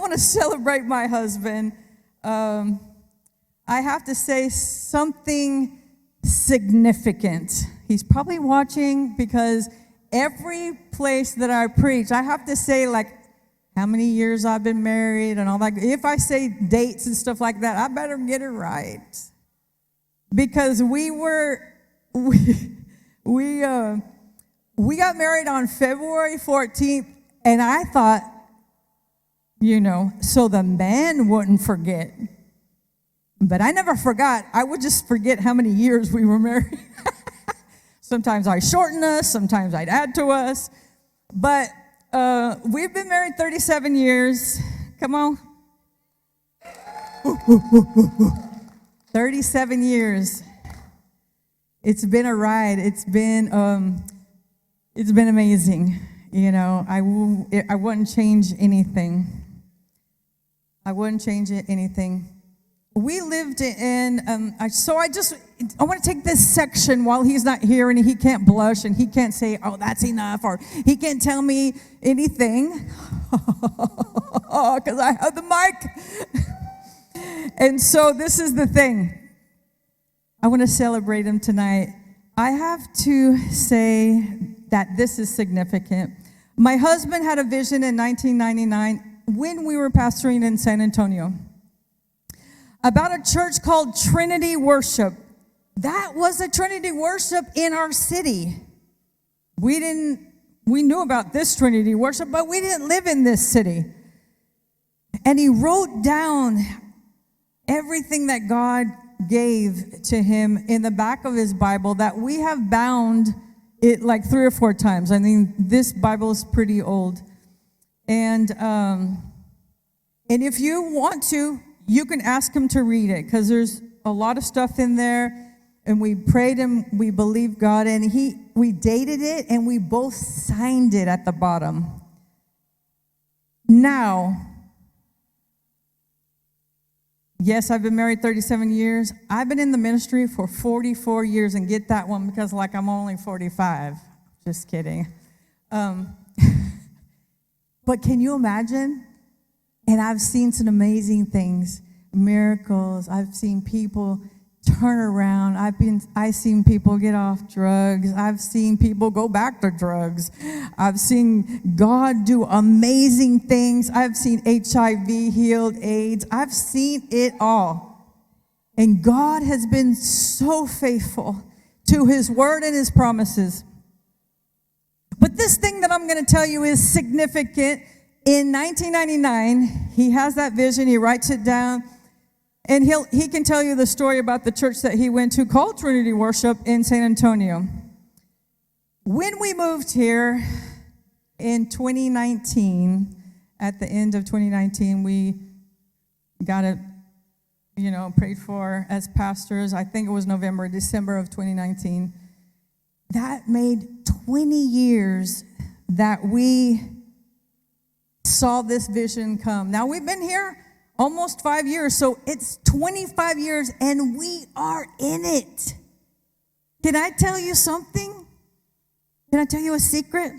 want to celebrate my husband. I have to say something significant. He's probably watching because every place that I preach, I have to say, like, how many years I've been married and all that. If I say dates and stuff like that, I better get it right. Because we got married on February 14th, and I thought, so the man wouldn't forget. But I never forgot. I would just forget how many years we were married. Sometimes I shorten us, sometimes I'd add to us. But we've been married 37 years. Come on. 37 years. It's been a ride. It's been amazing. I wouldn't change anything. I wouldn't change anything. We lived in, I want to take this section while he's not here and he can't blush and he can't say, oh, that's enough, or he can't tell me anything because I have the mic. And so this is the thing. I want to celebrate him tonight. I have to say that this is significant. My husband had a vision in 1999 when we were pastoring in San Antonio about a church called Trinity Worship. That was a Trinity Worship in our city. We knew about this Trinity Worship, but we didn't live in this city. And he wrote down everything that God gave to him in the back of his Bible that we have bound it like 3 or 4 times. I mean, this Bible is pretty old. And if you want to, you can ask him to read it, because there's a lot of stuff in there. And we prayed and we believed God, and we dated it, and we both signed it at the bottom. Now, yes, I've been married 37 years. I've been in the ministry for 44 years, and get that one because I'm only 45. Just kidding. But can you imagine? And I've seen some amazing things, miracles. I've seen people turn around. I've seen people get off drugs. I've seen people go back to drugs. I've seen God do amazing things. I've seen HIV healed, AIDS. I've seen it all. And God has been so faithful to his word and his promises. But this thing that I'm going to tell you is significant. In 1999, he has that vision. He writes it down. And he can tell you the story about the church that he went to called Trinity Worship in San Antonio. When we moved here in 2019, at the end of 2019, we got it, prayed for as pastors. I think it was December of 2019. That made 20 years that we saw this vision come. Now, we've been here almost 5 years, so it's 25 years, and we are in it. Can I tell you something? Can I tell you a secret?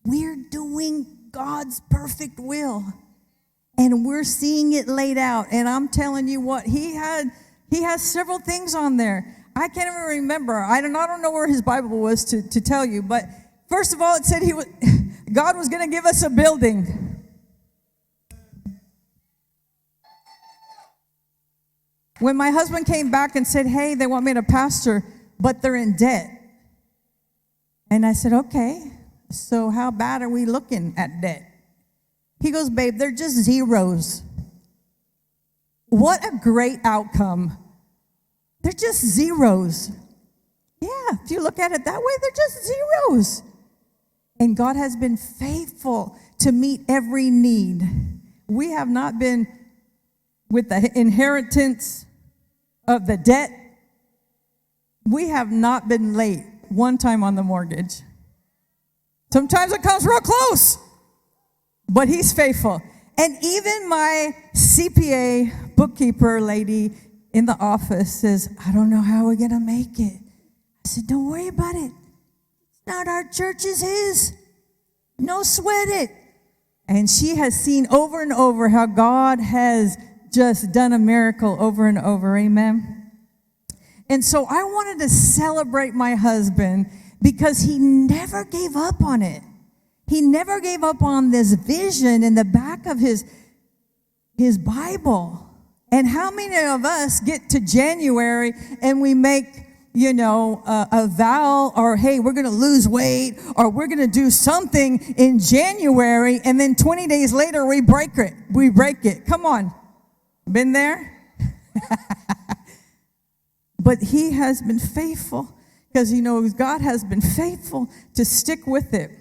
We're doing God's perfect will, and we're seeing it laid out. And I'm telling you what, he has several things on there. I can't even remember. I don't know where his Bible was to tell you, but first of all, it said God was going to give us a building. When my husband came back and said, hey, they want me to pastor, but they're in debt. And I said, okay, so how bad are we looking at debt? He goes, babe, they're just zeros. What a great outcome. They're just zeros. Yeah, if you look at it that way, they're just zeros. And God has been faithful to meet every need. We have not been with the inheritance of the debt. We have not been late one time on the mortgage. Sometimes it comes real close, but he's faithful. And even my CPA bookkeeper lady in the office says, I don't know how we're going to make it. I said, don't worry about it. It's not our church, it's his. No sweat it. And she has seen over and over how God has just done a miracle over and over. Amen. And so I wanted to celebrate my husband because he never gave up on it. He never gave up on this vision in the back of his Bible. And how many of us get to January and we make, a vow, or hey, we're going to lose weight, or we're going to do something in January, and then 20 days later we break it. We break it. Come on. Been there? But he has been faithful because he knows God has been faithful to stick with it.